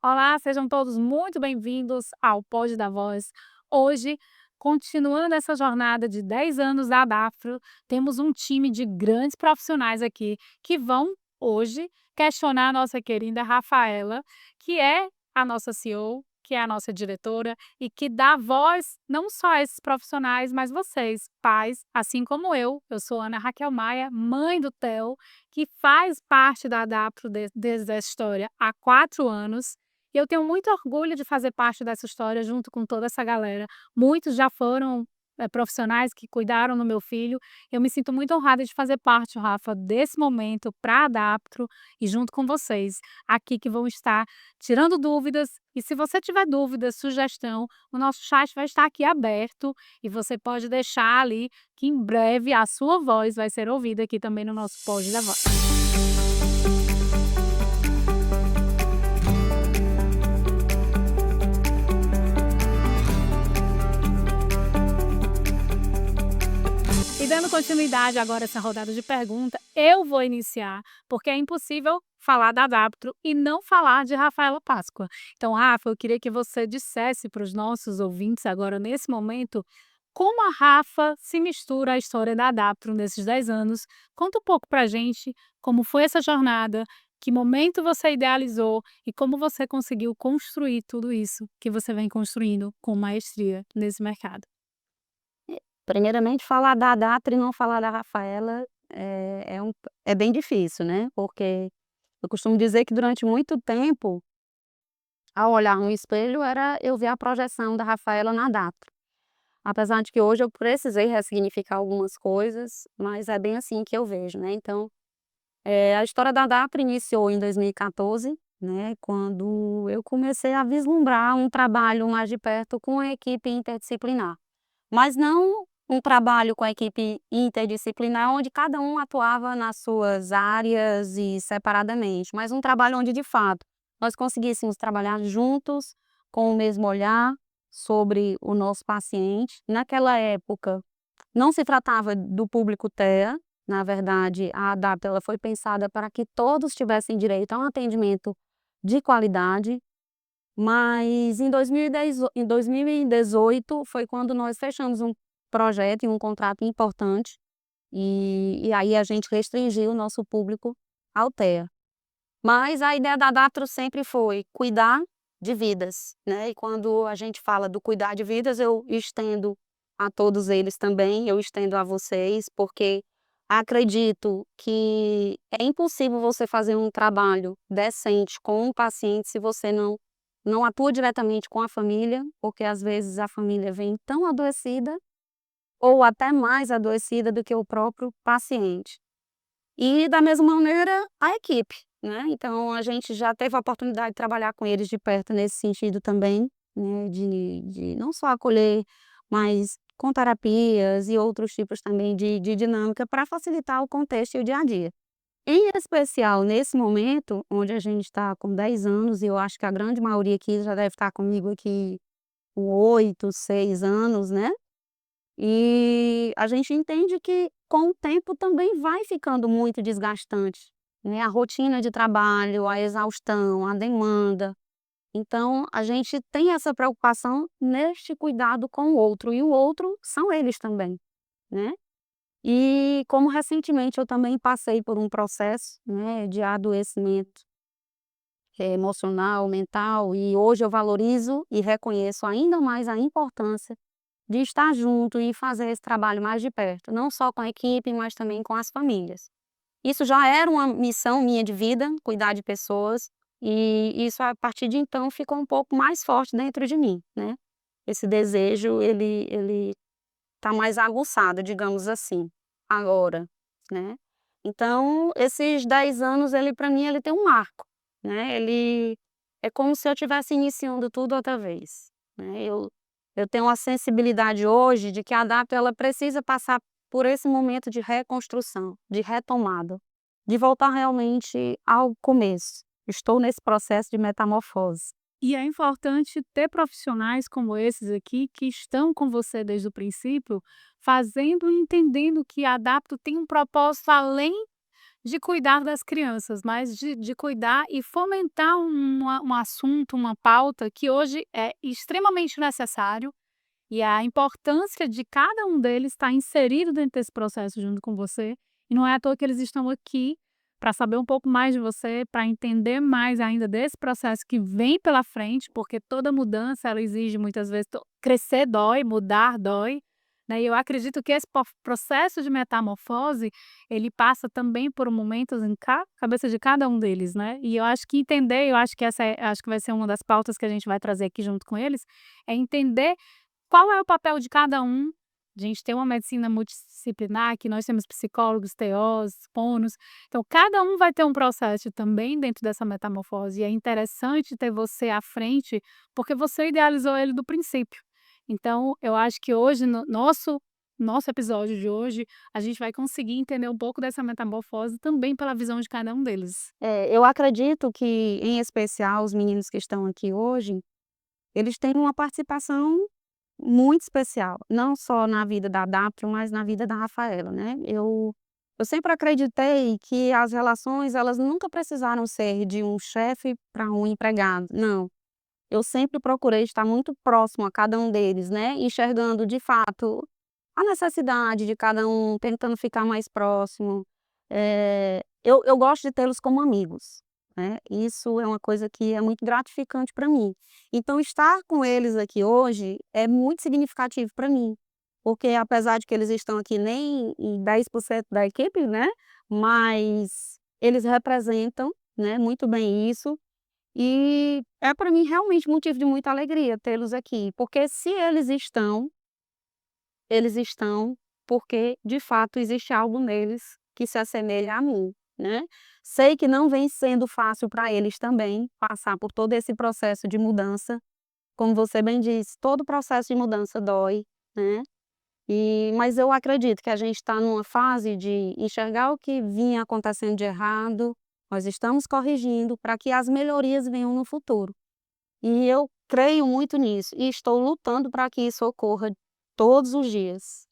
Olá, sejam todos muito bem-vindos ao Pod da Voz. Hoje, continuando essa jornada de 10 anos da Adafro, temos um time de grandes profissionais aqui que vão hoje questionar a nossa querida Rafaela, que é a nossa CEO, que é a nossa diretora e que dá voz não só a esses profissionais, mas vocês, pais, assim como eu sou Ana Raquel Maia, mãe do Theo, que faz parte da Adapro desde essa história há 4 anos. E eu tenho muito orgulho de fazer parte dessa história junto com toda essa galera. Muitos já foram, profissionais que cuidaram do meu filho. Eu me sinto muito honrada de fazer parte, Rafa, desse momento pra Adaptro e junto com vocês, aqui que vão estar tirando dúvidas. E se você tiver dúvida, sugestão, o nosso chat vai estar aqui aberto e você pode deixar ali que em breve a sua voz vai ser ouvida aqui também no nosso Pod da Voz. E dando continuidade agora a essa rodada de pergunta, eu vou iniciar, porque é impossível falar da Adaptro e não falar de Rafaela Páscoa. Então, Rafa, eu queria que você dissesse para os nossos ouvintes agora, nesse momento, como a Rafa se mistura à história da Adaptro nesses 10 anos. Conta um pouco para a gente como foi essa jornada, que momento você idealizou e como você conseguiu construir tudo isso que você vem construindo com maestria nesse mercado. Primeiramente, falar da Adatra e não falar da Rafaela é bem difícil, né, porque eu costumo dizer que durante muito tempo, ao olhar no espelho, era eu ver a projeção da Rafaela na Adatra. Apesar de que hoje eu precisei ressignificar algumas coisas, mas é bem assim que eu vejo, né. Então, a história da Adatra iniciou em 2014, né, quando eu comecei a vislumbrar um trabalho mais de perto com a equipe interdisciplinar. Mas não um trabalho com a equipe interdisciplinar, onde cada um atuava nas suas áreas e separadamente, mas um trabalho onde, de fato, nós conseguíssemos trabalhar juntos, com o mesmo olhar sobre o nosso paciente. Naquela época, não se tratava do público TEA, na verdade, a ADAPT ela foi pensada para que todos tivessem direito a um atendimento de qualidade, mas em 2018 foi quando nós fechamos um projeto e um contrato importante, e aí a gente restringiu o nosso público ao TEA. Mas a ideia da Datro sempre foi cuidar de vidas, né, e quando a gente fala do cuidar de vidas, eu estendo a todos eles também, eu estendo a vocês, porque acredito que é impossível você fazer um trabalho decente com um paciente se você não atua diretamente com a família, porque às vezes a família vem tão adoecida ou até mais adoecida do que o próprio paciente. E da mesma maneira a equipe, né, então a gente já teve a oportunidade de trabalhar com eles de perto nesse sentido também, né, de não só acolher, mas com terapias e outros tipos também de dinâmica para facilitar o contexto e o dia a dia. Em especial nesse momento, onde a gente está com 10 anos e eu acho que a grande maioria aqui já deve estar comigo aqui com 8, 6 anos, né, e a gente entende que com o tempo também vai ficando muito desgastante, né, a rotina de trabalho, a exaustão, a demanda. Então a gente tem essa preocupação neste cuidado com o outro, e o outro são eles também, né. E como recentemente eu também passei por um processo, né, de adoecimento, emocional, mental, e hoje eu valorizo e reconheço ainda mais a importância de estar junto e fazer esse trabalho mais de perto, não só com a equipe, mas também com as famílias. Isso já era uma missão minha de vida, cuidar de pessoas, e isso a partir de então ficou um pouco mais forte dentro de mim, né. Esse desejo ele tá mais aguçado, digamos assim, agora, né. Então esses 10 anos ele para mim ele tem um marco, né, ele é como se eu estivesse iniciando tudo outra vez, né. Eu tenho uma sensibilidade hoje de que a DAP ela precisa passar por esse momento de reconstrução, de retomada, de voltar realmente ao começo. Estou nesse processo de metamorfose. E é importante ter profissionais como esses aqui, que estão com você desde o princípio, fazendo e entendendo que a Adapto tem um propósito além de cuidar das crianças, mas de cuidar e fomentar um assunto, uma pauta que hoje é extremamente necessário, e a importância de cada um deles estar inserido dentro desse processo junto com você, e não é à toa que eles estão aqui para saber um pouco mais de você, para entender mais ainda desse processo que vem pela frente, porque toda mudança ela exige muitas vezes crescer dói, mudar dói, né, e eu acredito que esse processo de metamorfose, ele passa também por momentos em cabeça de cada um deles, né, e eu acho que entender, eu acho que acho que vai ser uma das pautas que a gente vai trazer aqui junto com eles, é entender qual é o papel de cada um? A gente tem uma medicina multidisciplinar, que nós temos psicólogos, TOs, fonos, então cada um vai ter um processo também dentro dessa metamorfose, e é interessante ter você à frente, porque você idealizou ele do princípio. Então eu acho que hoje no nosso episódio de hoje, a gente vai conseguir entender um pouco dessa metamorfose também pela visão de cada um deles. Eu acredito que, em especial, os meninos que estão aqui hoje, eles têm uma participação muito especial, não só na vida da Adaptro, mas na vida da Rafaela, né. Eu sempre acreditei que as relações, elas nunca precisaram ser de um chefe para um empregado, não. Eu sempre procurei estar muito próximo a cada um deles, né, enxergando de fato a necessidade de cada um, tentando ficar mais próximo. Eu gosto de tê-los como amigos, né, isso é uma coisa que é muito gratificante para mim. Então estar com eles aqui hoje é muito significativo para mim, porque apesar de que eles estão aqui nem em 10% da equipe, né, mas eles representam, né, muito bem isso, e é para mim realmente motivo de muita alegria tê-los aqui, porque se eles estão porque de fato existe algo neles que se assemelha a mim, né. Sei que não vem sendo fácil para eles também passar por todo esse processo de mudança, como você bem disse, todo processo de mudança dói, né. Mas eu acredito que a gente está numa fase de enxergar o que vinha acontecendo de errado, nós estamos corrigindo para que as melhorias venham no futuro. E eu creio muito nisso e estou lutando para que isso ocorra todos os dias.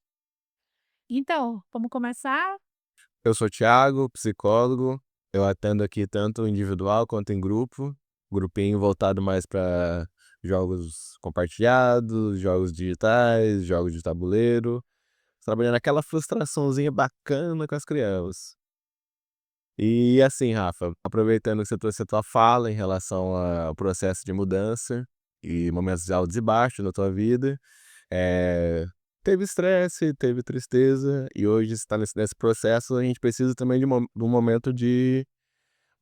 Então, vamos começar? Eu sou Thiago, psicólogo. Eu atendo aqui tanto individual quanto em grupo. Grupinho voltado mais para jogos compartilhados, jogos digitais, jogos de tabuleiro. Trabalhando aquela frustraçãozinha bacana com as crianças. E assim, Rafa, aproveitando que você trouxe a tua fala em relação ao processo de mudança e momentos de altos e baixos na tua vida, eh, teve estresse, teve tristeza e hoje está nesse processo, a gente precisa também de um momento de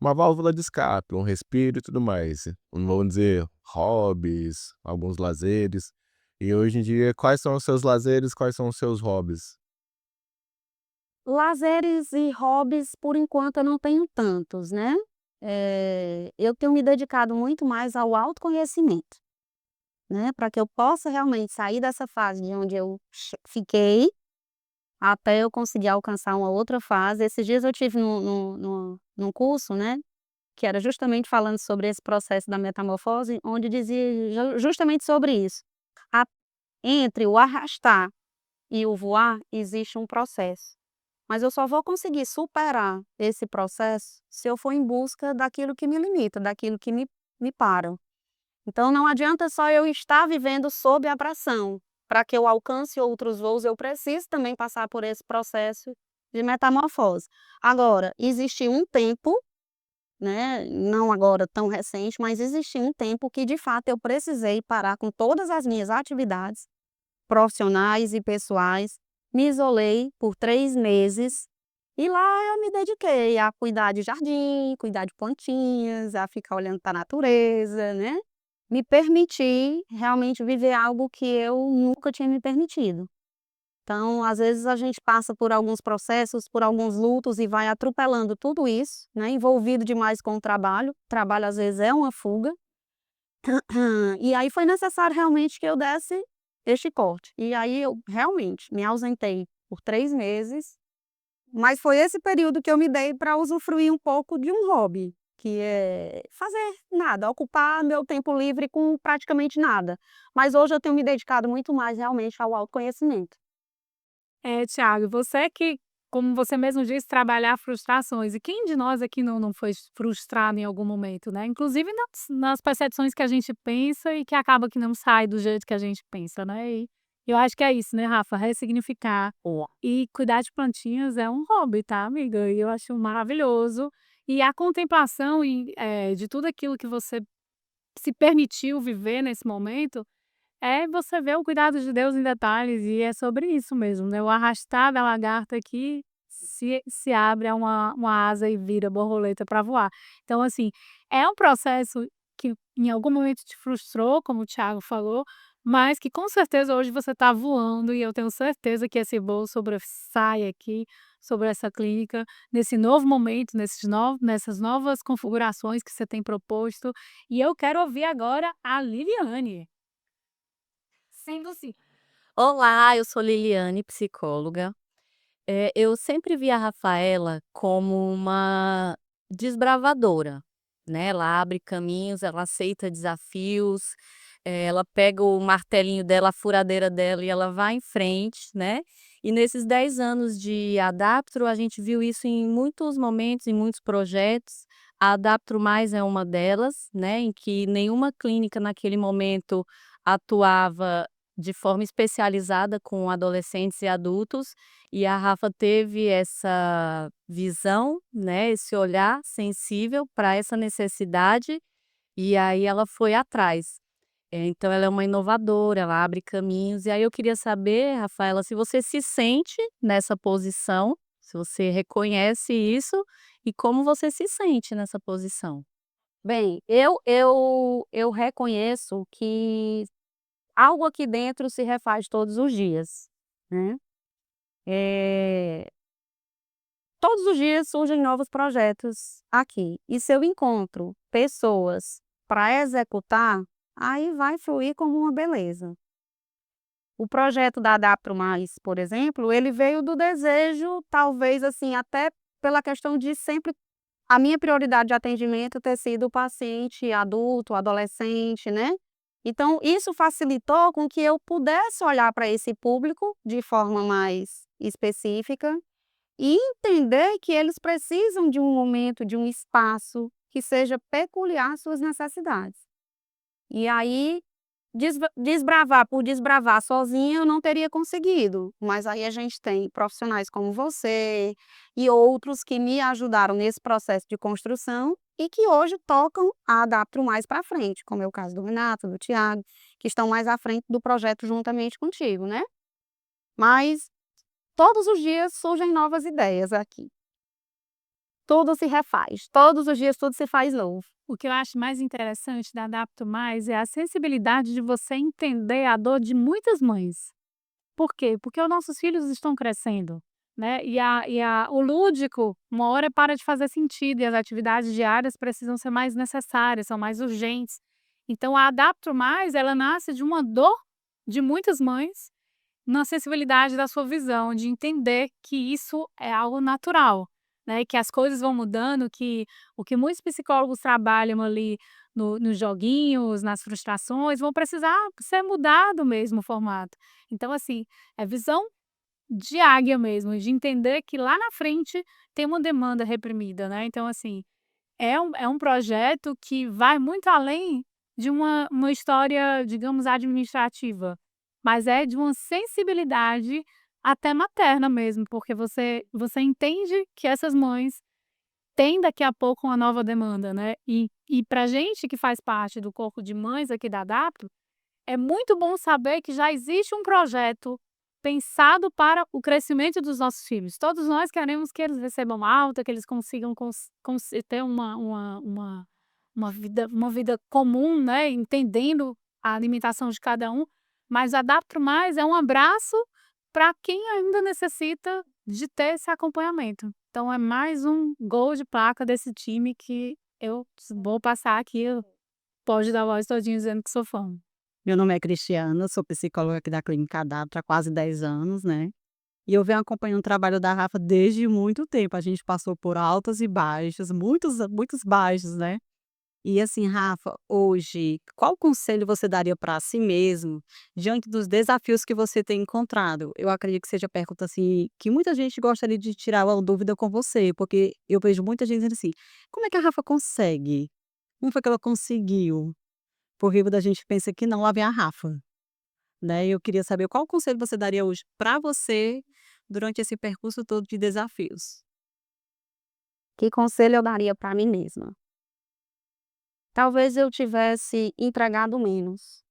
uma válvula de escape, um respiro e tudo mais. Vamos dizer, hobbies, alguns lazeres. E hoje em dia, quais são os seus lazeres, quais são os seus hobbies? Lazeres e hobbies, por enquanto, eu não tenho tantos, né. Eu tenho me dedicado muito mais ao autoconhecimento, né, para que eu possa realmente sair dessa fase de onde eu fiquei, até eu conseguir alcançar uma outra fase. Esses dias eu tive num curso, né, que era justamente falando sobre esse processo da metamorfose, onde dizia justamente sobre isso. A Entre o arrastar e o voar, existe um processo. Mas eu só vou conseguir superar esse processo se eu for em busca daquilo que me limita, daquilo que me para. Então não adianta só eu estar vivendo sob a pressão. Para que eu alcance outros voos, eu preciso também passar por esse processo de metamorfose. Agora, existe um tempo, né, não agora tão recente, mas existiu um tempo que de fato eu precisei parar com todas as minhas atividades profissionais e pessoais, me isolei por 3 meses, e lá eu me dediquei a cuidar de jardim, cuidar de plantinhas, a ficar olhando para a natureza, né. Me permitir realmente viver algo que eu nunca tinha me permitido. Então, às vezes a gente passa por alguns processos, por alguns lutos e vai atropelando tudo isso, né, envolvido demais com o trabalho às vezes é uma fuga, e aí foi necessário realmente que eu desse este corte. E aí eu realmente me ausentei por 3 meses, mas foi esse período que eu me dei para usufruir um pouco de um hobby, que é fazer nada, ocupar meu tempo livre com praticamente nada. Mas hoje eu tenho me dedicado muito mais realmente ao autoconhecimento. É, Thiago, você que como você mesmo disse, trabalhar frustrações. E quem de nós aqui não foi frustrado em algum momento, né? Inclusive nas percepções que a gente pensa e que acaba que não sai do jeito que a gente pensa, né? E eu acho que é isso, né, Rafa? Ressignificar. E cuidar de plantinhas é um hobby, tá, amiga? E eu acho maravilhoso. E a contemplação de tudo aquilo que você se permitiu viver nesse momento você ver o cuidado de Deus em detalhes, e é sobre isso mesmo, né, o arrastar da lagarta que se abre a uma asa e vira borboleta para voar. Então, assim, é um processo que em algum momento te frustrou, como o Thiago falou, mas que com certeza hoje você está voando, e eu tenho certeza que esse voo sobressai aqui, sobre essa clínica, nesse novo momento, nessas novas configurações que você tem proposto. E eu quero ouvir agora a Liliane. Sendo assim. Olá, eu sou Liliane, psicóloga. Eu sempre vi a Rafaela como uma desbravadora, né, ela abre caminhos, ela aceita desafios, ela pega o martelinho dela, a furadeira dela e ela vai em frente, né. E nesses 10 anos de Adaptro, a gente viu isso em muitos momentos, em muitos projetos. A Adaptro Mais é uma delas, né, em que nenhuma clínica naquele momento atuava de forma especializada com adolescentes e adultos, e a Rafa teve essa visão, né, esse olhar sensível para essa necessidade, e aí ela foi atrás. Então ela é uma inovadora, ela abre caminhos. E aí eu queria saber, Rafaela, se você se sente nessa posição, se você reconhece isso e como você se sente nessa posição. Bem, eu reconheço que algo aqui dentro se refaz todos os dias, né. Eh, Todos os dias surgem novos projetos aqui, e se eu encontro pessoas para executar, aí vai fluir como uma beleza. O projeto da Adaptro Mais, por exemplo, ele veio do desejo, talvez, assim, até pela questão de sempre a minha prioridade de atendimento ter sido o paciente adulto, adolescente, né. Então isso facilitou com que eu pudesse olhar para esse público de forma mais específica e entender que eles precisam de um momento, de um espaço que seja peculiar às suas necessidades. E aí, desbravar por desbravar sozinha eu não teria conseguido, mas aí a gente tem profissionais como você e outros que me ajudaram nesse processo de construção e que hoje tocam a Adaptro Mais para frente, como é o caso do Renato, do Thiago, que estão mais à frente do projeto juntamente contigo, né. Mas todos os dias surgem novas ideias aqui. Tudo se refaz, todos os dias tudo se faz novo. O que eu acho mais interessante da Adapto Mais é a sensibilidade de você entender a dor de muitas mães. Por quê? Porque os nossos filhos estão crescendo, né, o lúdico, uma hora para de fazer sentido, e as atividades diárias precisam ser mais necessárias, são mais urgentes. Então a Adapto Mais, ela nasce de uma dor de muitas mães, na sensibilidade da sua visão, de entender que isso é algo natural, né, que as coisas vão mudando, que o que muitos psicólogos trabalham ali nos joguinhos, nas frustrações, vão precisar ser mudado mesmo o formato. Então, assim, é visão de águia mesmo, de entender que lá na frente tem uma demanda reprimida, né. Então, assim, é um projeto que vai muito além de uma história, digamos, administrativa, mas é de uma sensibilidade até materna mesmo, porque você entende que essas mães têm daqui a pouco uma nova demanda, né. E pra gente que faz parte do corpo de mães aqui da Adapto, é muito bom saber que já existe um projeto pensado para o crescimento dos nossos filhos. Todos nós queremos que eles recebam alta, que eles consigam ter uma vida comum, né, entendendo a limitação de cada um, mas Adapto Mais é um abraço para quem ainda necessita de ter esse acompanhamento. Então é mais um gol de placa desse time que eu vou passar aqui, pode dar voz todinho dizendo que sou fã. Meu nome é Cristiana, sou psicóloga aqui da Clínica Adaptra há quase 10 anos, né. E eu venho acompanhando o trabalho da Rafa desde muito tempo, a gente passou por altas e baixas, muitos baixos, né. E assim, Rafa, hoje, qual conselho você daria para si mesmo diante dos desafios que você tem encontrado? Eu acredito que seja a pergunta assim, que muita gente gostaria de tirar uma dúvida com você, porque eu vejo muita gente dizendo assim: como é que a Rafa consegue? Como foi que ela conseguiu? Porque muita gente pensa que não, lá vem a Rafa, né? Eu queria saber qual conselho você daria hoje para você durante esse percurso todo de desafios. Que conselho eu daria para mim mesma? Talvez eu tivesse entregado menos.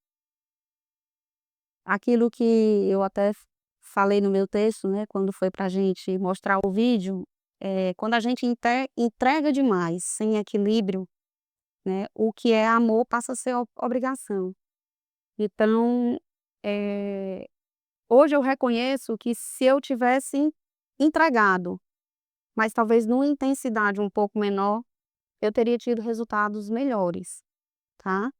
Aquilo que eu até falei no meu texto, né, quando foi pra gente mostrar o vídeo, quando a gente entrega demais, sem equilíbrio, né, o que é amor passa a ser obrigação. Então, eh, hoje eu reconheço que se eu tivesse entregado, mas talvez numa intensidade um pouco menor, eu teria tido resultados melhores, tá.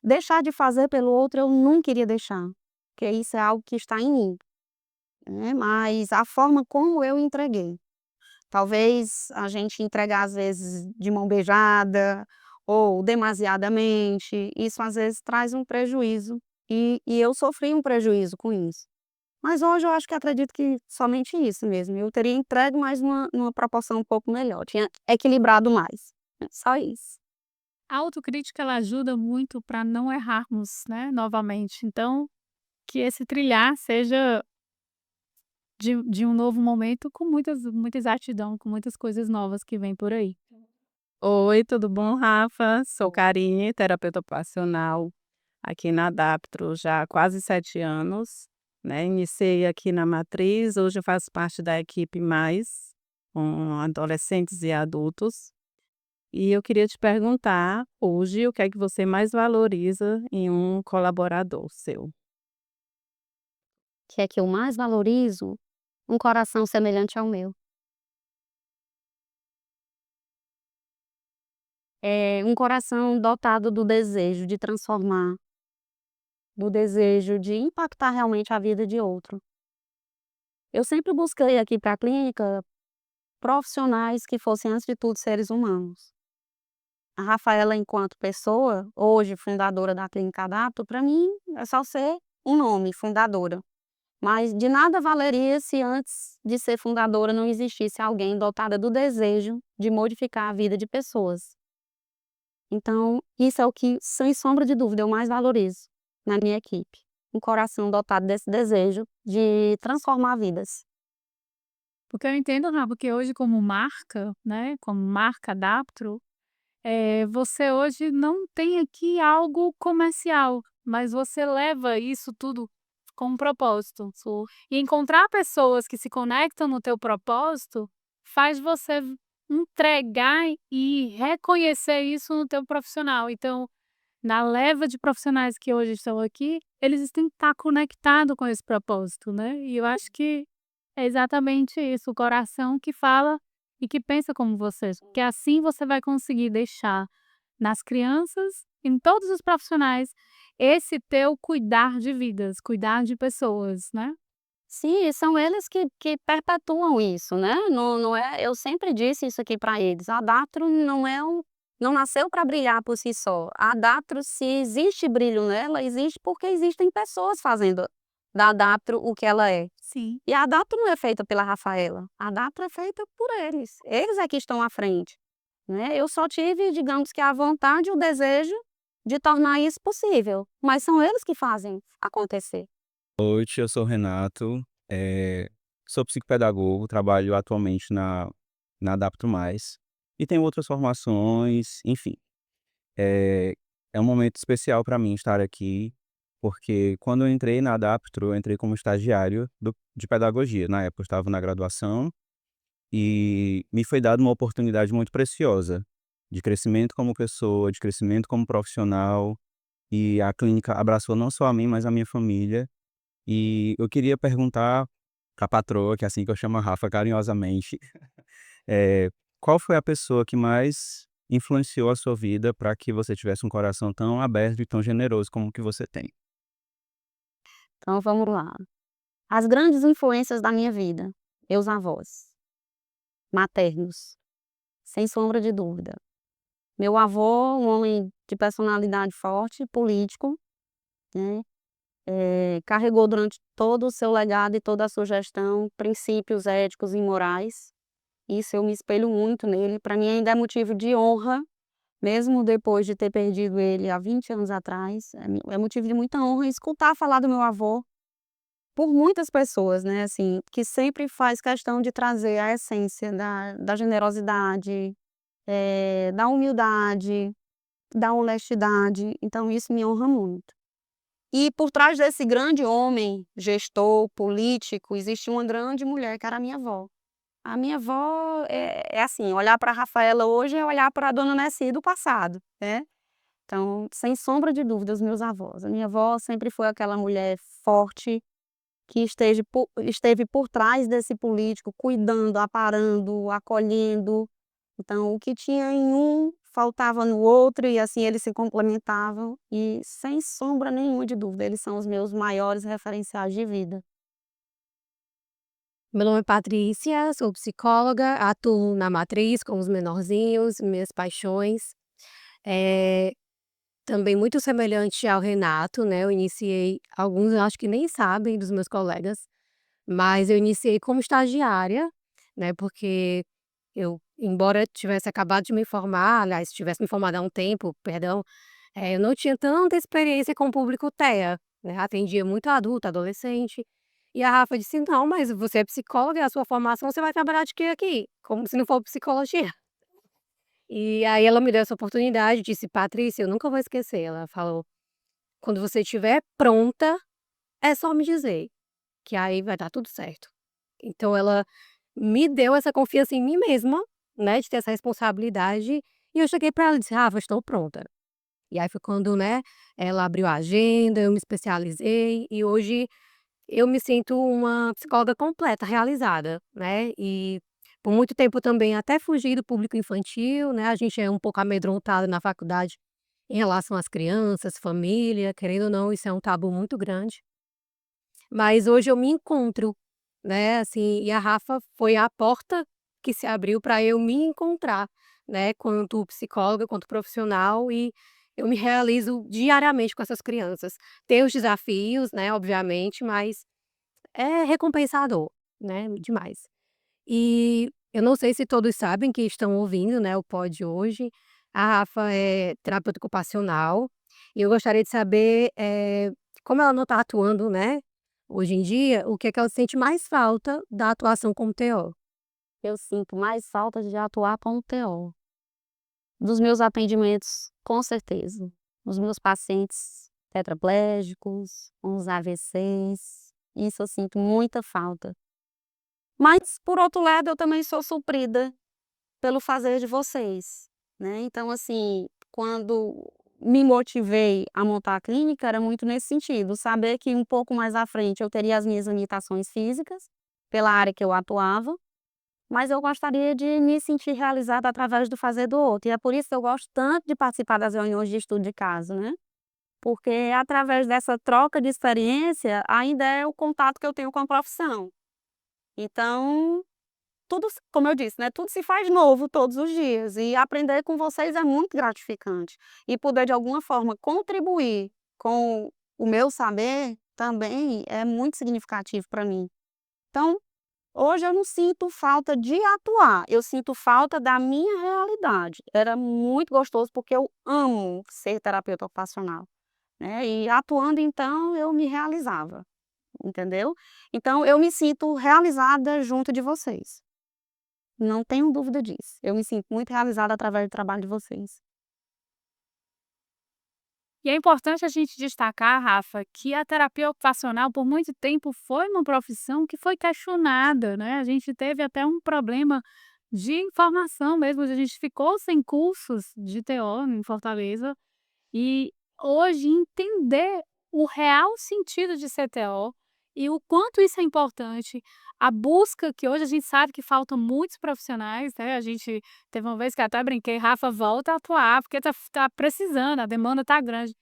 Deixar de fazer pelo outro eu nunca iria deixar, porque isso é algo que está em mim, né, mas a forma como eu entreguei. Talvez a gente entregar às vezes de mão beijada ou demasiadamente, isso às vezes traz um prejuízo, e eu sofri um prejuízo com isso. Mas hoje eu acho que acredito que somente isso mesmo, eu teria entregue, mas numa proporção um pouco melhor, tinha equilibrado mais, só isso. A autocrítica ela ajuda muito para não errarmos, né, novamente. Então, que esse trilhar seja de um novo momento com muita exatidão, com muitas coisas novas que vêm por aí. Oi, tudo bom, Rafa? Sou Karine, terapeuta ocupacional aqui na Adaptro já há quase 7 anos, né? Iniciei aqui na Matriz, hoje eu faço parte da equipe Mais, com adolescentes e adultos. E eu queria te perguntar hoje o que é que você mais valoriza em um colaborador seu? Que é que eu mais valorizo, um coração semelhante ao meu. É um coração dotado do desejo de transformar, do desejo de impactar realmente a vida de outro. Eu sempre busquei aqui para a clínica profissionais que fossem, antes de tudo, seres humanos. A Rafaela, enquanto pessoa, hoje fundadora da Clínica Adapto, para mim é só ser um nome, fundadora. Mas de nada valeria se antes de ser fundadora não existisse alguém dotada do desejo de modificar a vida de pessoas. Então, isso é o que, sem sombra de dúvida, eu mais valorizo na minha equipe. Um coração dotado desse desejo de transformar vidas. Porque eu entendo, Rafa, que hoje como marca, né, como marca Adaptro, você hoje não tem aqui algo comercial, mas você leva isso tudo com um propósito. E encontrar pessoas que se conectam no teu propósito faz você entregar e reconhecer isso no teu profissional. Então, na leva de profissionais que hoje estão aqui, eles têm que estar conectados com esse propósito, né? E eu acho que é exatamente isso, o coração que fala e que pensa como vocês, porque assim você vai conseguir deixar nas crianças, em todos os profissionais, esse teu cuidar de vidas, cuidar de pessoas, né. Sim, e são eles que perpetuam isso, né, não é, eu sempre disse isso aqui para eles, a Adatro não nasceu para brilhar por si só, a Adatro, se existe brilho nela, existe porque existem pessoas fazendo da Adatro o que ela é. Sim. E a Adatro não é feita pela Rafaela, a Adatro é feita por eles é que estão à frente, né. Eu só tive, digamos que a vontade e o desejo de tornar isso possível, mas são eles que fazem acontecer. Noite, eu sou o Renato, sou psicopedagogo, trabalho atualmente na Adapto Mais e tenho outras formações, enfim. É um momento especial para mim estar aqui, porque quando eu entrei na Adaptro, eu entrei como estagiário de pedagogia. Na época eu estava na graduação e me foi dada uma oportunidade muito preciosa de crescimento como pessoa, de crescimento como profissional, e a clínica abraçou não só a mim, mas a minha família. E eu queria perguntar para a patroa, que é assim que eu chamo a Rafa carinhosamente, eh, qual foi a pessoa que mais influenciou a sua vida para que você tivesse um coração tão aberto e tão generoso como o que você tem? Então vamos lá. As grandes influências da minha vida, meus avós maternos, sem sombra de dúvida. Meu avô, um homem de personalidade forte, político, né, carregou durante todo o seu legado e toda a sua gestão princípios éticos e morais. Isso eu me espelho muito nele, para mim ainda é motivo de honra, mesmo depois de ter perdido ele há 20 anos atrás, é motivo de muita honra escutar falar do meu avô por muitas pessoas, né, assim, que sempre faz questão de trazer a essência da generosidade, da humildade, da honestidade, então isso me honra muito. E por trás desse grande homem, gestor, político, existe uma grande mulher que era a minha avó. A minha avó é assim, olhar para a Rafaela hoje é olhar para a dona Nessi do passado, né. Então, sem sombra de dúvida, os meus avós. A minha avó sempre foi aquela mulher forte, que esteve por trás desse político, cuidando, aparando, acolhendo. Então, o que tinha em um, faltava no outro e assim eles se complementavam e sem sombra nenhuma de dúvida, eles são os meus maiores referenciais de vida. Meu nome é Patrícia, sou psicóloga, atuo na Matriz com os menorzinhos, minhas paixões. Eh, Também muito semelhante ao Renato, né, eu iniciei alguns eu acho que nem sabem dos meus colegas, mas eu iniciei como estagiária, né, porque eu, embora tivesse acabado de me formar, aliás, tivesse me formado há um tempo, perdão, eu não tinha tanta experiência com o público TEA, né, atendia muito adulto, adolescente, e a Rafa disse: "Não, mas você é psicóloga, é a sua formação, você vai trabalhar de quê aqui?", como se não for psicologia. E aí ela me deu essa oportunidade, disse: "Patrícia, eu nunca vou esquecer", ela falou: "Quando você estiver pronta, é só me dizer, que aí vai dar tudo certo". Então ela me deu essa confiança em mim mesma, né, de ter essa responsabilidade, e eu cheguei pra ela e disse: "Rafa, estou pronta". E aí foi quando, né, ela abriu a agenda, eu me especializei e hoje eu me sinto uma psicóloga completa, realizada, né, e por muito tempo também até fugi do público infantil, né, a gente é um pouco amedrontado na faculdade em relação às crianças, família, querendo ou não, isso é um tabu muito grande. Mas hoje eu me encontro, né, assim, e a Rafa foi a porta que se abriu para eu me encontrar, né, quanto psicóloga, quanto profissional e eu me realizo diariamente com essas crianças. Tem os desafios, né, obviamente, mas é recompensador, né, demais. E eu não sei se todos sabem que estão ouvindo, né, o pod hoje, a Rafa é terapeuta ocupacional, e eu gostaria de saber, como ela não está atuando, né, hoje em dia, o que é que ela sente mais falta da atuação como TO? Eu sinto mais falta de atuar como TO. Dos meus atendimentos, com certeza. Os meus pacientes tetraplégicos, com os AVCs, isso eu sinto muita falta. Mas, por outro lado, eu também sou suprida pelo fazer de vocês, né. Então, assim, quando me motivei a montar a clínica, era muito nesse sentido, saber que um pouco mais à frente eu teria as minhas limitações físicas, pela área que eu atuava, mas eu gostaria de me sentir realizada através do fazer do outro, e é por isso que eu gosto tanto de participar das reuniões de estudo de caso, né, porque através dessa troca de experiência, ainda é o contato que eu tenho com a profissão. Então, tudo se como eu disse, né, tudo se faz novo todos os dias, e aprender com vocês é muito gratificante. E poder de alguma forma contribuir com o meu saber, também é muito significativo para mim. Então, hoje eu não sinto falta de atuar, eu sinto falta da minha realidade. Era muito gostoso, porque eu amo ser terapeuta ocupacional, né, e atuando então eu me realizava, entendeu? Então eu me sinto realizada junto de vocês. Não tenho dúvida disso. Eu me sinto muito realizada através do trabalho de vocês. E é importante a gente destacar, Rafa, que a terapia ocupacional por muito tempo foi uma profissão que foi questionada, né, a gente teve até um problema de informação mesmo, a gente ficou sem cursos de TO em Fortaleza, e hoje entender o real sentido de ser TO e o quanto isso é importante, a busca que hoje a gente sabe que faltam muitos profissionais, né, a gente teve uma vez que até brinquei: "Rafa, volta a atuar, porque tá precisando, a demanda tá grande".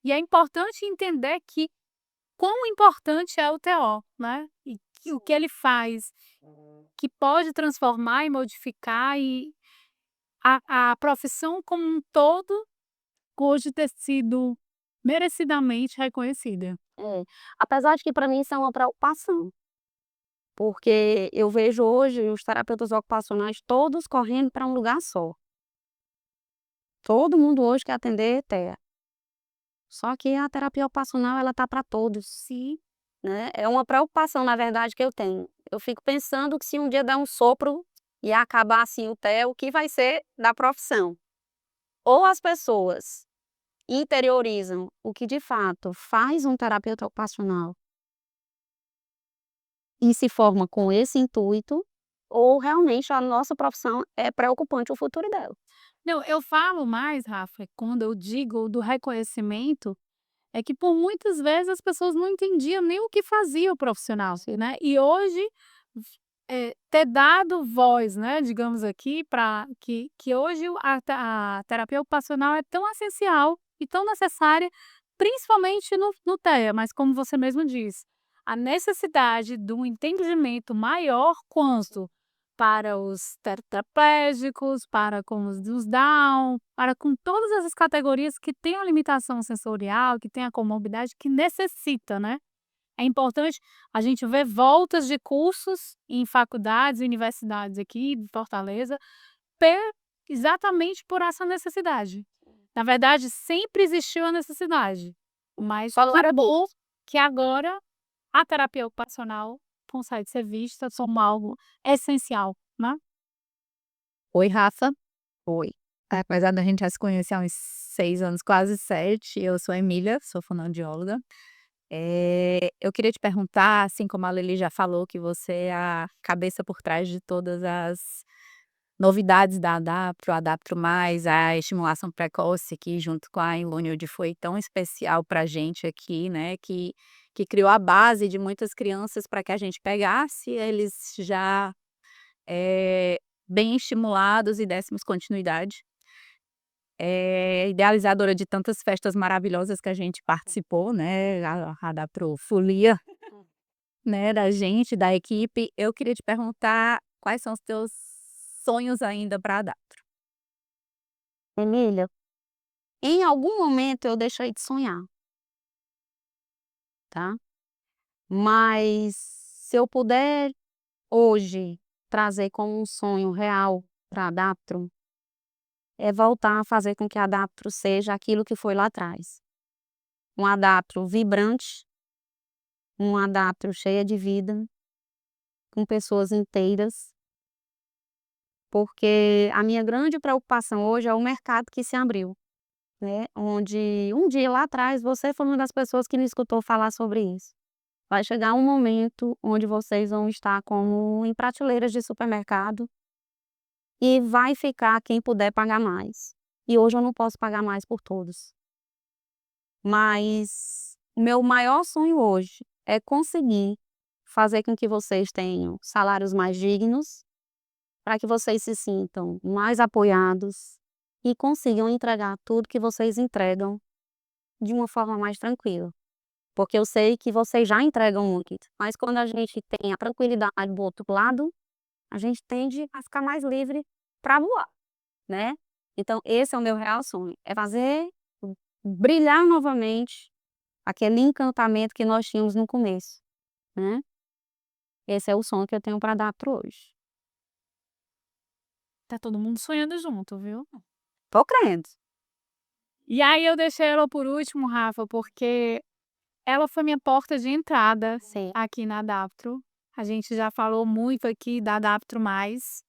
E é importante entender que quão importante é o TO, né, e que o que ele faz, que pode transformar e modificar e a profissão como um todo hoje ter sido merecidamente reconhecida. É. Apesar de que para mim isso é uma preocupação, porque eu vejo hoje os terapeutas ocupacionais todos correndo para um lugar só. Todo mundo hoje quer atender TEA. Só que a terapia ocupacional ela tá para todos. Sim. Né, é uma preocupação na verdade que eu tenho. Eu fico pensando que se um dia der um sopro e acabar assim o TEA, o que vai ser da profissão? Ou as pessoas interiorizam o que de fato faz um terapeuta ocupacional e se forma com esse intuito, ou realmente a nossa profissão é preocupante o futuro dela. Não, eu falo mais, Rafa, quando eu digo do reconhecimento, é que por muitas vezes as pessoas não entendiam nem o que fazia o profissional, assim, né, e hoje, ter dado voz, né, digamos aqui, para que hoje a terapia ocupacional é tão essencial e tão necessária, principalmente no TEA, mas como você mesmo disse, a necessidade de um entendimento maior quanto para os tetraplégicos, para com os Down, para com todas essas categorias que têm a limitação sensorial, que têm a comorbidade, que necessita, né. É importante a gente ver voltas de cursos em faculdades e universidades aqui de Fortaleza, pe exatamente por essa necessidade. Na verdade, sempre existiu a necessidade, mas Só não que era bom que agora a terapia ocupacional consegue ser vista como algo essencial, né. Oi, Rafa. Oi. Apesar da gente já se conhecer há uns 6 anos, quase 7, eu sou a Emília, sou fonoaudióloga. Eu queria te perguntar, assim como a Lili já falou que você é a cabeça por trás de todas as novidades da Adaptro, Adaptro Mais, a estimulação precoce que junto com a Enluniold foi tão especial pra gente aqui, né, que criou a base de muitas crianças para que a gente pegasse eles já, bem estimulados e dessemos continuidade. Idealizadora de tantas festas maravilhosas que a gente participou, né, a Adaptro Folia, né, da gente, da equipe. Eu queria te perguntar quais são os teus sonhos ainda para a Adaptro? Emília, em algum momento eu deixei de sonhar, tá. Mas se eu puder hoje trazer como um sonho real para a Adaptro, é voltar a fazer com que a Adaptro seja aquilo que foi lá atrás. Um Adaptro vibrante, um Adaptro cheia de vida, com pessoas inteiras, porque a minha grande preocupação hoje é o mercado que se abriu, né, onde um dia lá atrás você foi uma das pessoas que me escutou falar sobre isso. Vai chegar um momento onde vocês vão estar como em prateleiras de supermercado e vai ficar quem puder pagar mais. E hoje eu não posso pagar mais por todos. Mas o meu maior sonho hoje é conseguir fazer com que vocês tenham salários mais dignos, para que vocês se sintam mais apoiados e consigam entregar tudo que vocês entregam de uma forma mais tranquila. Porque eu sei que vocês já entregam muito, mas quando a gente tem a tranquilidade do outro lado, a gente tende a ficar mais livre para voar, né. Então esse é o meu real sonho, é fazer brilhar novamente aquele encantamento que nós tínhamos no começo, né. Esse é o sonho que eu tenho para dar para hoje. Tá todo mundo sonhando junto, viu. Tô crendo. E aí eu deixei ela por último, Rafa, porque ela foi minha porta de entrada Sim. aqui na Adaptro. A gente já falou muito aqui da Adaptro Mais,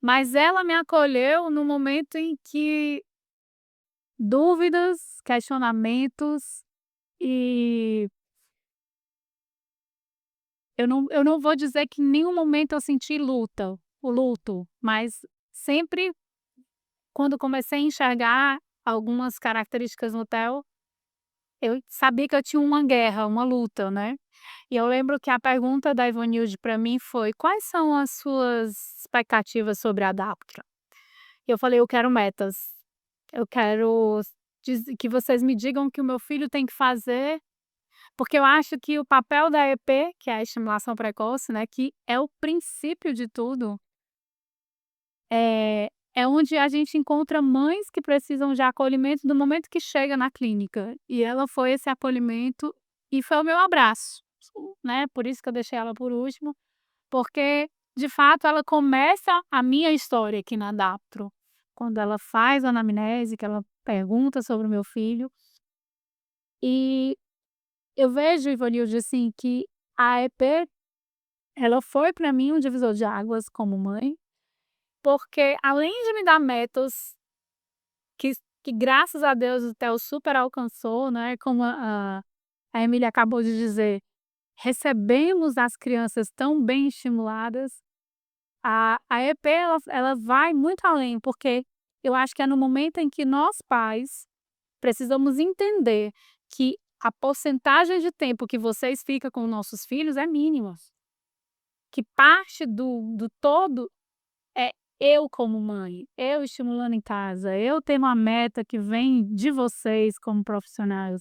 mas ela me acolheu no momento em que dúvidas, questionamentos e eu não vou dizer que em nenhum momento eu senti o luto, mas sempre quando comecei a enxergar algumas características no Theo, eu sabia que eu tinha uma guerra, uma luta, né. E eu lembro que a pergunta da Ivonilde para mim foi: "Quais são as suas expectativas sobre a Adaptra?". E eu falei: "Eu quero metas, eu quero que vocês me digam o que o meu filho tem que fazer", porque eu acho que o papel da EP, que é a estimulação precoce, né, que é o princípio de tudo, é onde a gente encontra mães que precisam de acolhimento do momento que chega na clínica. E ela foi esse acolhimento e foi o meu abraço, né? Por isso que eu deixei ela por último, porque de fato ela começa a minha história aqui na Adaptro. Quando ela faz a anamnese, que ela pergunta sobre o meu filho. E eu vejo, Ivanilde, assim, que a EP, ela foi para mim um divisor de águas como mãe, porque além de me dar metas que, que graças a Deus o Theo super alcançou, né? Como a Emília acabou de dizer, recebemos as crianças tão bem estimuladas. A EP ela vai muito além, porque eu acho que é no momento em que nós pais precisamos entender que a porcentagem de tempo que vocês ficam com nossos filhos é mínima, que parte do todo é eu como mãe, eu estimulando em casa, eu tenho uma meta que vem de vocês como profissionais.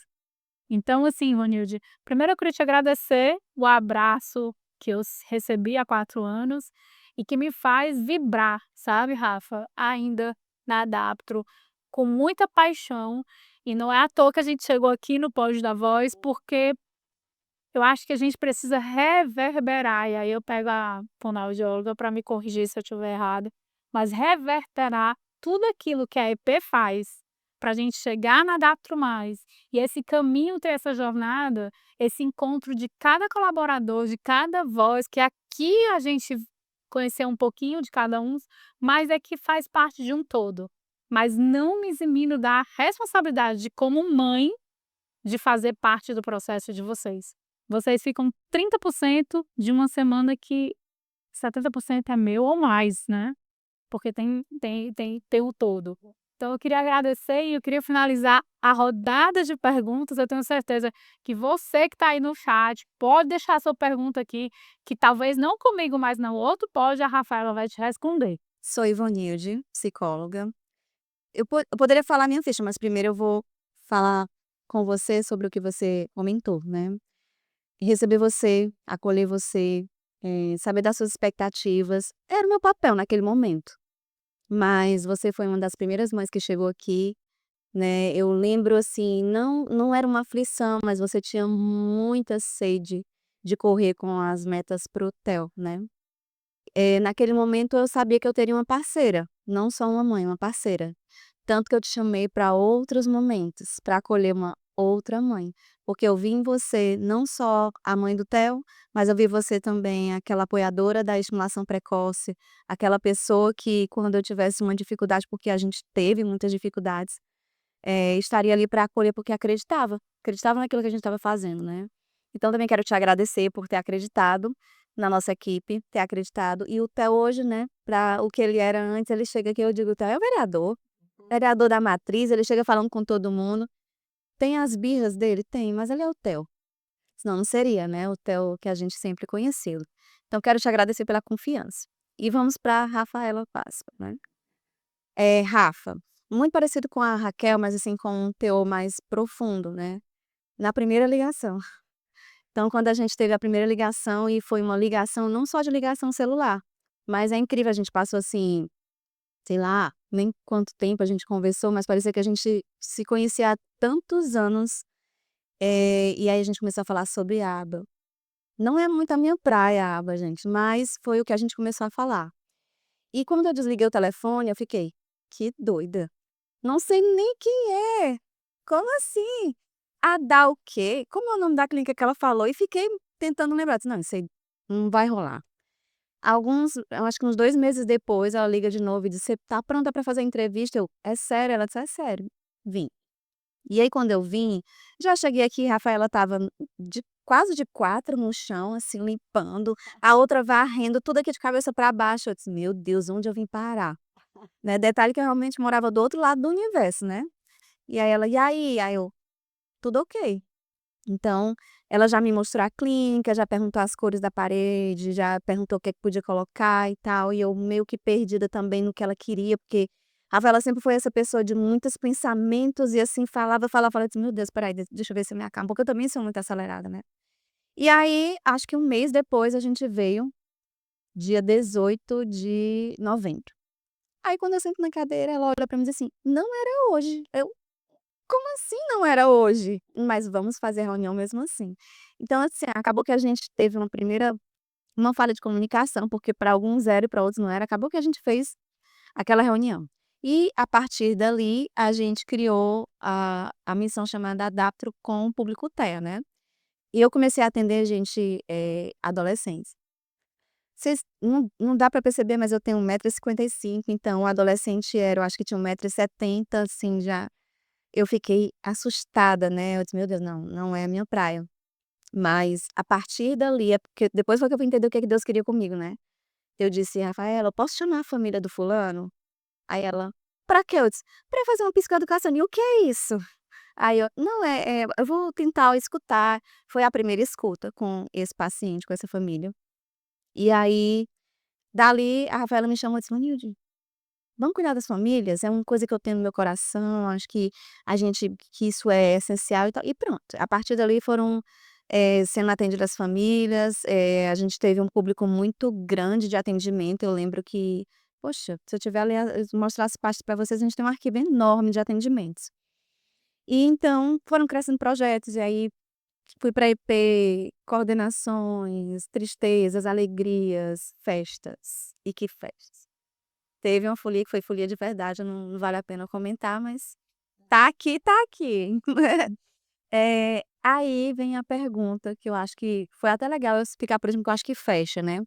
Então, assim, Ronilde, primeiro eu queria te agradecer o abraço que eu recebi há 4 anos e que me faz vibrar, sabe, Rafa, ainda na Adaptro, com muita paixão. E não é à toa que a gente chegou aqui no Pódio da Voz, porque eu acho que a gente precisa reverberar, e aí eu pego a fonoaudióloga para me corrigir se eu estiver errada, mas reverberar tudo aquilo que a EP faz para a gente chegar na Adaptro Mais, e esse caminho ter essa jornada, esse encontro de cada colaborador, de cada voz, que aqui a gente conheceu um pouquinho de cada um, mas é que faz parte de um todo. Mas não me eximindo da responsabilidade de como mãe, de fazer parte do processo de vocês. Vocês ficam 30% de uma semana que 70% é meu ou mais, né? Porque tem o todo. Então eu queria agradecer e eu queria finalizar a rodada de perguntas. Eu tenho certeza que você que está aí no chat pode deixar sua pergunta aqui, que talvez não comigo, mas no outro pode, a Rafaela vai te responder. Sou Ivonilde, psicóloga. Eu poderia falar minha ficha, mas primeiro eu vou falar com você sobre o que você comentou, né? Receber você, acolher você, saber das suas expectativas, era o meu papel naquele momento. Mas você foi uma das primeiras mães que chegou aqui, né? Eu lembro assim, não era uma aflição, mas você tinha muita sede de correr com as metas pro Theo, né? Naquele momento eu sabia que eu teria uma parceira, não só uma mãe, uma parceira. Tanto que eu te chamei para outros momentos, para acolher uma outra mãe, porque eu vi em você não só a mãe do Theo, mas eu vi você também aquela apoiadora da estimulação precoce, aquela pessoa que quando eu tivesse uma dificuldade, porque a gente teve muitas dificuldades, estaria ali para acolher porque acreditava naquilo que a gente estava fazendo, né. Então também quero te agradecer por ter acreditado na nossa equipe, ter acreditado. E o Theo hoje, né, para o que ele era antes, ele chega aqui, eu digo: "O Theo é o vereador da matriz", ele chega falando com todo mundo. Tem as birras dele? Tem, mas ele é o Theo, senão não seria, né, o Theo que a gente sempre conheceu. Então quero te agradecer pela confiança. E vamos para Rafaela Páscoa, né. Rafa, muito parecido com a Raquel, mas assim, com um teor mais profundo, né, na primeira ligação. Então quando a gente teve a primeira ligação e foi uma ligação não só de ligação celular, mas é incrível, a gente passou assim, sei lá, nem quanto tempo a gente conversou, mas parecia que a gente se conhecia há tantos anos, e aí a gente começou a falar sobre aba. Não é muito a minha praia a aba, gente, mas foi o que a gente começou a falar. E quando eu desliguei o telefone, eu fiquei: "Que doida, não sei nem quem é, como assim? Ada o quê? Como é o nome da clínica que ela falou?" E fiquei tentando lembrar, disse: "Não, isso aí não vai rolar". Eu acho que uns 2 meses depois, ela liga de novo e diz: "Você tá pronta para fazer a entrevista?" Eu: "É sério?" Ela disse: "É sério". Vim. E aí quando eu vim, já cheguei aqui, Rafaela estava de quase de 4 no chão, assim, limpando, a outra varrendo, tudo aqui de cabeça para baixo. Eu disse: "Meu Deus, onde eu vim parar?", né, detalhe que eu realmente morava do outro lado do universo, né. E aí ela: "E aí?" Aí eu: "Tudo ok". Então, ela já me mostrou a clínica, já perguntou as cores da parede, já perguntou o que é que podia colocar e tal, e eu meio que perdida também no que ela queria, porque a Rafaela sempre foi essa pessoa de muitos pensamentos e assim, falava, eu disse: "Meu Deus, espera aí, deixa eu ver se eu me acalmo", porque eu também sou muito acelerada, né. E aí, acho que um mês depois a gente veio, dia 18 de novembro. Aí quando eu sento na cadeira, ela olha pra mim e diz assim: "Não era hoje". Eu: "Como assim não era hoje?". "Mas vamos fazer a reunião mesmo assim". Então, assim, acabou que a gente teve uma falha de comunicação, porque para alguns era e para outros não era. Acabou que a gente fez aquela reunião. E a partir dali, a gente criou a missão chamada Adaptro com o público TEA, né. E eu comecei a atender gente, adolescentes. Vocês não dá para perceber, mas eu tenho 1,55 m, então o adolescente era eu acho que tinha 1,70 m, assim, já eu fiquei assustada, né, eu disse: "Meu Deus, não é a minha praia". Mas a partir dali é porque depois foi que eu fui entender o que que Deus queria comigo, né. Eu disse: "Rafaela, eu posso chamar a família do fulano?". Aí ela: "Pra quê?". Eu disse: "Pra fazer uma psicoeducação". E "O que é isso?". Aí eu: "Não, eu vou tentar escutar". Foi a primeira escuta com esse paciente, com essa família. E aí, dali, a Rafaela me chamou e disse: "Marilde, vamos cuidar das famílias? É uma coisa que eu tenho no meu coração, acho que isso é essencial e tal". E pronto, a partir dali foram, sendo atendidas as famílias, a gente teve um público muito grande de atendimento. Eu lembro que, poxa, se eu tiver ali mostrar as pastas para vocês, a gente tem um arquivo enorme de atendimentos. E então foram crescendo projetos, e aí fui para EP, coordenações, tristezas, alegrias, festas. E que festas! Teve uma folia que foi folia de verdade, não vale a pena comentar, mas tá aqui, tá aqui. Aí vem a pergunta que eu acho que foi até legal eu explicar, por exemplo, que eu acho que fecha, né.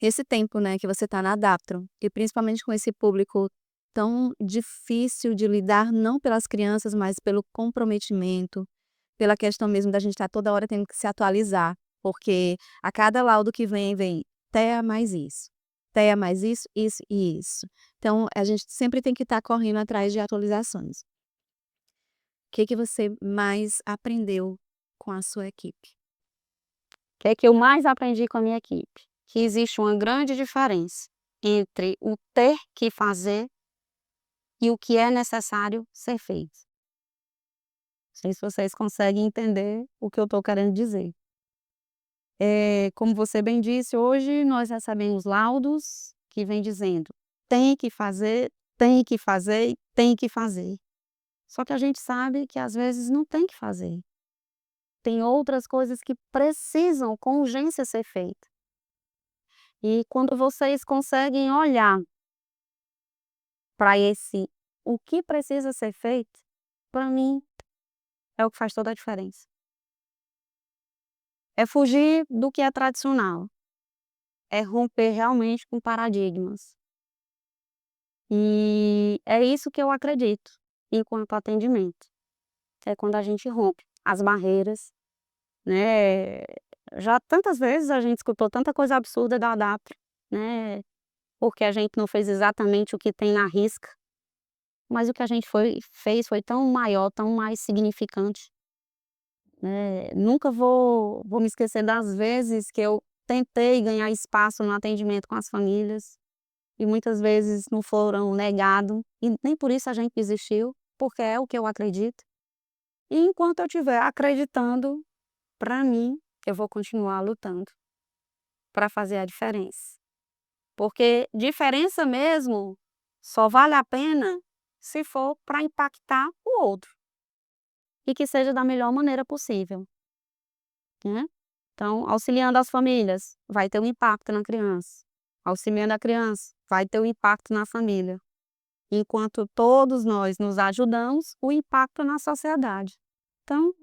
Esse tempo, né, que você tá na Adaptron, e principalmente com esse público tão difícil de lidar, não pelas crianças, mas pelo comprometimento, pela questão mesmo da gente estar toda hora tendo que se atualizar, porque a cada laudo que vem TEA mais isso, TEA mais isso e isso. Então a gente sempre tem que estar correndo atrás de atualizações. O que que você mais aprendeu com a sua equipe? O que é que eu mais aprendi com a minha equipe? Que existe uma grande diferença entre o ter que fazer e o que é necessário ser feito. Não sei se vocês conseguem entender o que eu estou querendo dizer. Como você bem disse, hoje nós recebemos laudos que vêm dizendo: "Tem que fazer, tem que fazer e tem que fazer". Só que a gente sabe que às vezes não tem que fazer. Tem outras coisas que precisam com urgência ser feita. E quando vocês conseguem olhar para esse o que precisa ser feito, para mim é o que faz toda a diferença. É fugir do que é tradicional, é romper realmente com paradigmas. E é isso que eu acredito enquanto atendimento, é quando a gente rompe as barreiras, né. Já tantas vezes a gente escutou tanta coisa absurda da Adaptron, né, porque a gente não fez exatamente o que tem na risca, mas o que a gente fez foi tão maior, tão mais significante, né. Nunca vou me esquecer das vezes que eu tentei ganhar espaço no atendimento com as famílias, e muitas vezes não foram negado, e nem por isso a gente desistiu, porque é o que eu acredito. E enquanto eu estiver acreditando, para mim, eu vou continuar lutando para fazer a diferença. Porque diferença mesmo só vale a pena se for para impactar o outro, e que seja da melhor maneira possível, né. Então, auxiliando as famílias, vai ter um impacto na criança. Auxiliando a criança, vai ter um impacto na família. Enquanto todos nós nos ajudamos, o impacto na sociedade. Então,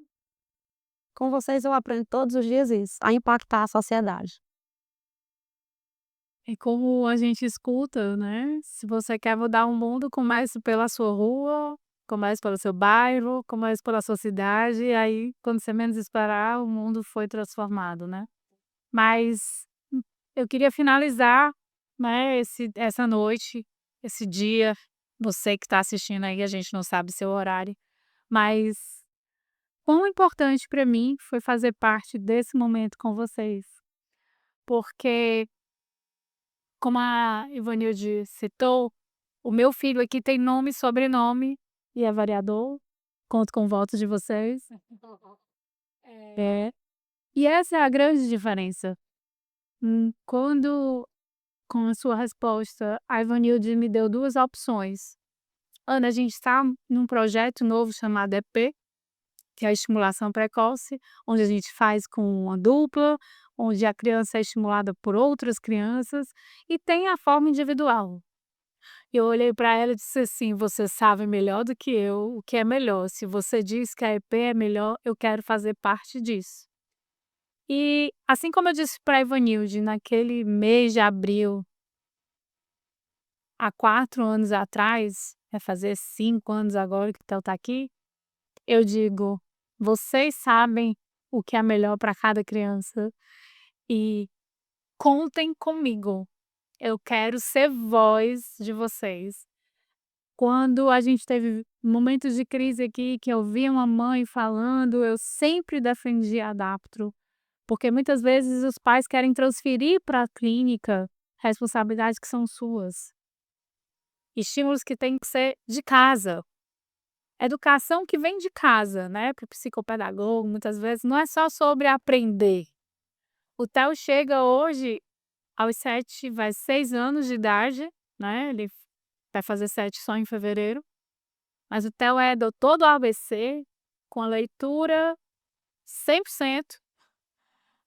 com vocês eu aprendo todos os dias isso, a impactar a sociedade. E como a gente escuta, né, se você quer mudar o mundo, comece pela sua rua, comece pelo seu bairro, comece pela sua cidade, e aí quando você menos esperar, o mundo foi transformado, né. Mas, eu queria finalizar, né, essa noite, esse dia, você que está assistindo aí, a gente não sabe seu horário, mas quão importante para mim foi fazer parte desse momento com vocês, porque como a Ivanilde citou, o meu filho aqui tem nome e sobrenome e é vereador, conto com o voto de vocês. É, e essa é a grande diferença. Quando com a sua resposta. A Ivanilde me deu 2 opções. Ana, a gente está num projeto novo chamado EP, que é a estimulação precoce, onde a gente faz com uma dupla, onde a criança é estimulada por outras crianças e tem a forma individual. Eu olhei para ela e disse assim: "Você sabe melhor do que eu o que é melhor. Se você diz que a EP é melhor, eu quero fazer parte disso". E, assim como eu disse para a Ivanilde naquele mês de abril, há 4 anos atrás, vai fazer 5 anos agora que o Theo está aqui, eu digo: "Vocês sabem o que é melhor para cada criança e contem comigo. Eu quero ser voz de vocês". Quando a gente teve momentos de crise aqui, que eu via uma mãe falando, eu sempre defendi a Adaptro, porque muitas vezes os pais querem transferir para a clínica responsabilidades que são suas. Estímulos que têm que ser de casa. Educação que vem de casa, né, para o psicopedagogo, muitas vezes não é só sobre aprender. O Theo chega hoje aos 7, vai 6 anos de idade, né, ele vai fazer 7 só em fevereiro, mas o Theo é doutor do ABC, com a leitura 100%,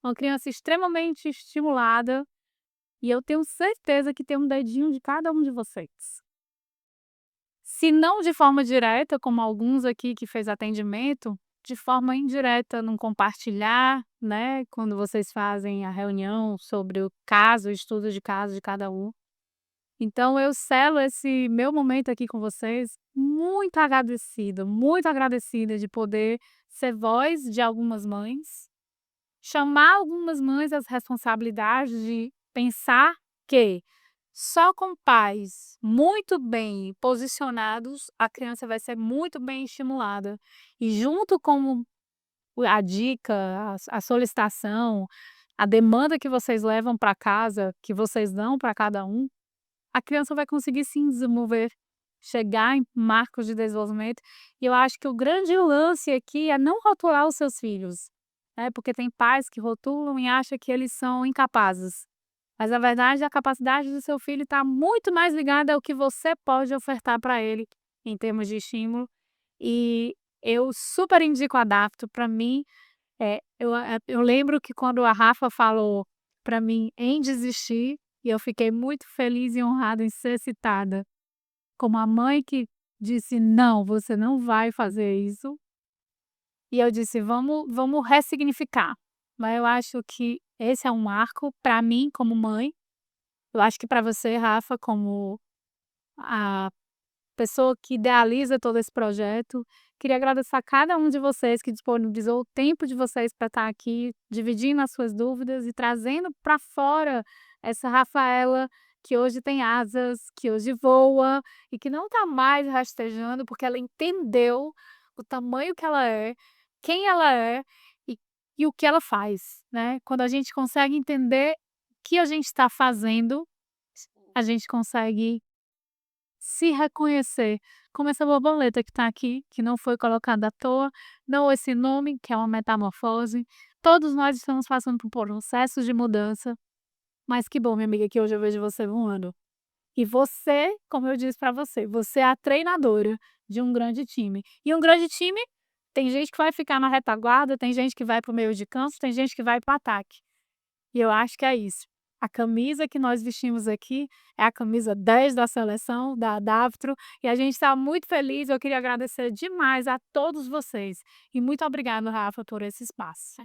uma criança extremamente estimulada, e eu tenho certeza que tem um dedinho de cada um de vocês. Se não de forma direta, como alguns aqui que fez atendimento, de forma indireta, num compartilhar, né, quando vocês fazem a reunião sobre o caso, o estudo de caso de cada um. Então eu selo esse meu momento aqui com vocês muito agradecida de poder ser voz de algumas mães, chamar algumas mães às responsabilidades de pensar que só com pais muito bem posicionados, a criança vai ser muito bem estimulada. E junto com a dica, a solicitação, a demanda que vocês levam para casa, que vocês dão para cada um, a criança vai conseguir sim desenvolver, chegar em marcos de desenvolvimento. E eu acho que o grande lance aqui é não rotular os seus filhos, né? Porque tem pais que rotulam e acham que eles são incapazes. Mas na verdade a capacidade do seu filho está muito mais ligada ao que você pode ofertar para ele em termos de estímulo. E eu super indico a Adapto. Para mim, eu lembro que quando a Rafa falou para mim em desistir, e eu fiquei muito feliz e honrada em ser citada como a mãe que disse: "Não, você não vai fazer isso". E eu disse: "Vamos ressignificar". Mas eu acho que esse é um marco para mim como mãe, eu acho que para você, Rafa, como a pessoa que idealiza todo esse projeto. Queria agradecer a cada um de vocês que disponibilizou o tempo de vocês para estar aqui, dividindo as suas dúvidas e trazendo para fora essa Rafaela que hoje tem asas, que hoje voa e que não está mais rastejando, porque ela entendeu o tamanho que ela é, quem ela é e, e o que ela faz, né? Quando a gente consegue entender o que a gente está fazendo, a gente consegue se reconhecer como essa borboleta que está aqui, que não foi colocada à toa, não esse nome, que é uma metamorfose. Todos nós estamos passando por processos de mudança, mas que bom, minha amiga, que hoje eu vejo você voando. E você, como eu disse para você, você é a treinadora de um grande time. E um grande time, tem gente que vai ficar na retaguarda, tem gente que vai para o meio de campo, tem gente que vai para o ataque. E eu acho que é isso. A camisa que nós vestimos aqui é a camisa 10 da seleção, da Adaptro, e a gente está muito feliz. Eu queria agradecer demais a todos vocês. E muito obrigada, Rafa, por esse espaço.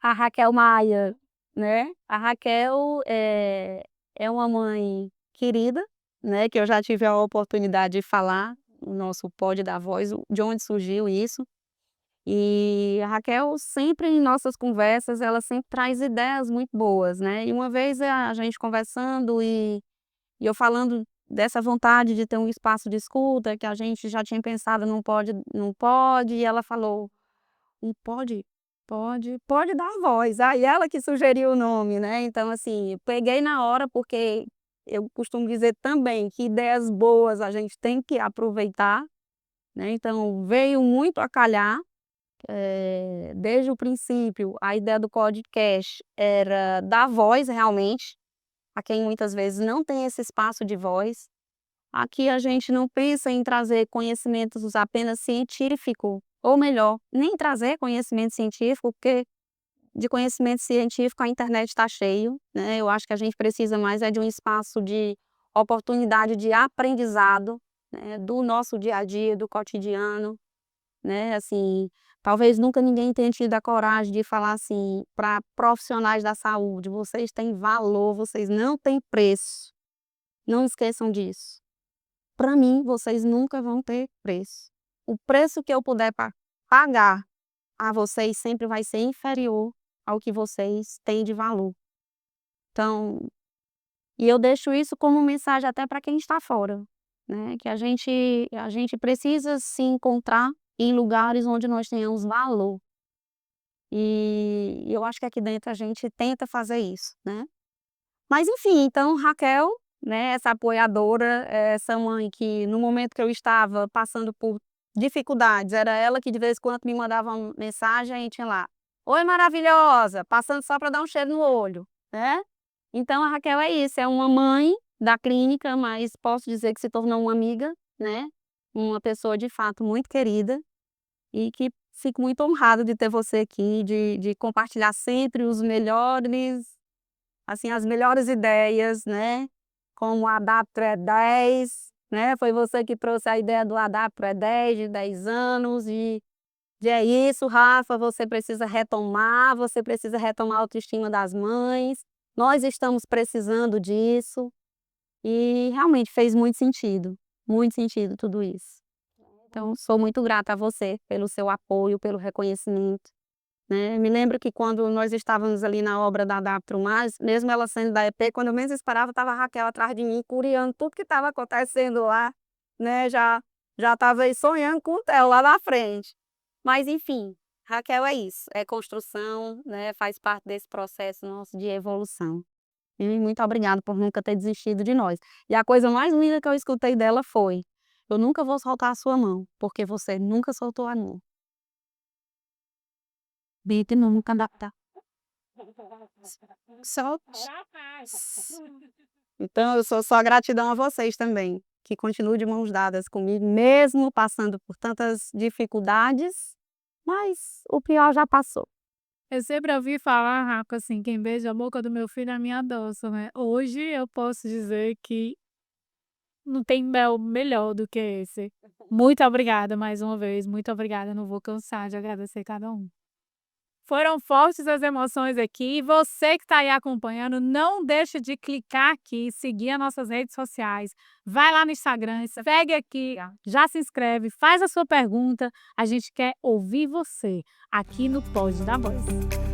A Raquel Maia, né, a Raquel é uma mãe querida, né, que eu já tive a oportunidade de falar no nosso Pod da Voz, de onde surgiu isso. E a Raquel sempre em nossas conversas, ela sempre traz ideias muito boas, né. E uma vez a gente conversando e eu falando dessa vontade de ter um espaço de escuta, que a gente já tinha pensado não pode, e ela falou: "Um pode? Pode dar voz". Aí ela que sugeriu o nome, né. Então assim, eu peguei na hora, porque eu costumo dizer também que ideias boas a gente tem que aproveitar, né, então veio muito a calhar. Desde o princípio, a ideia do podcast era dar voz realmente a quem muitas vezes não tem esse espaço de voz. Aqui a gente não pensa em trazer conhecimentos apenas científico, ou melhor, nem trazer conhecimento científico, porque de conhecimento científico a internet está cheio, né? Eu acho que a gente precisa mais de um espaço de oportunidade de aprendizado, né, do nosso dia a dia, do cotidiano, né? Assim, talvez nunca ninguém tenha tido a coragem de falar assim para profissionais da saúde: vocês têm valor, vocês não têm preço. Não esqueçam disso. Para mim, vocês nunca vão ter preço. O preço que eu puder pagar a vocês sempre vai ser inferior ao que vocês têm de valor. Então, e eu deixo isso como mensagem até para quem está fora, né? Que a gente precisa se encontrar em lugares onde nós tenhamos valor. E eu acho que aqui dentro a gente tenta fazer isso, né? Mas enfim, então Raquel, né, essa apoiadora, essa mãe que no momento que eu estava passando por dificuldades, era ela que de vez em quando me mandava uma mensagem e tinha lá: "Oi, maravilhosa", passando só para dar um cheiro no olho, né? Então a Raquel é isso, é uma mãe da clínica, mas posso dizer que se tornou uma amiga, né? Uma pessoa de fato muito querida e que fico muito honrada de ter você aqui, de compartilhar sempre os melhores, assim, as melhores ideias, né, como o Adaptro E10, né, foi você que trouxe a ideia do Adaptro E10 de 10 anos e é isso, Rafa, você precisa retomar a autoestima das mães, nós estamos precisando disso, e realmente fez muito sentido tudo isso. Então sou muito grata a você pelo seu apoio, pelo reconhecimento, né. Me lembro que quando nós estávamos ali na obra da Adaptro Mais, mesmo ela sendo da EP, quando eu menos esperava estava a Raquel atrás de mim, curiando tudo que estava acontecendo lá, né, já estava aí sonhando com o Theo lá na frente. Mas enfim, Raquel é isso, é construção, né, faz parte desse processo nosso de evolução. E muito obrigada por nunca ter desistido de nós. E a coisa mais linda que eu escutei dela foi: "Eu nunca vou soltar a sua mão, porque você nunca soltou a minha". Bete nunca adaptar. Solte. Então eu sou só gratidão a vocês também, que continuem de mãos dadas comigo, mesmo passando por tantas dificuldades, mas o pior já passou. Eu sempre ouvi falar, Rafa, assim: "Quem beija a boca do meu filho é a minha adoça", né. Hoje eu posso dizer que não tem mel melhor do que esse. Muito obrigada mais uma vez, muito obrigada, não vou cansar de agradecer cada um. Foram fortes as emoções aqui e você que está aí acompanhando, não deixe de clicar aqui, seguir as nossas redes sociais, vai lá no Instagram, segue aqui, já se inscreve, faz a sua pergunta, a gente quer ouvir você aqui no Pod da Voz.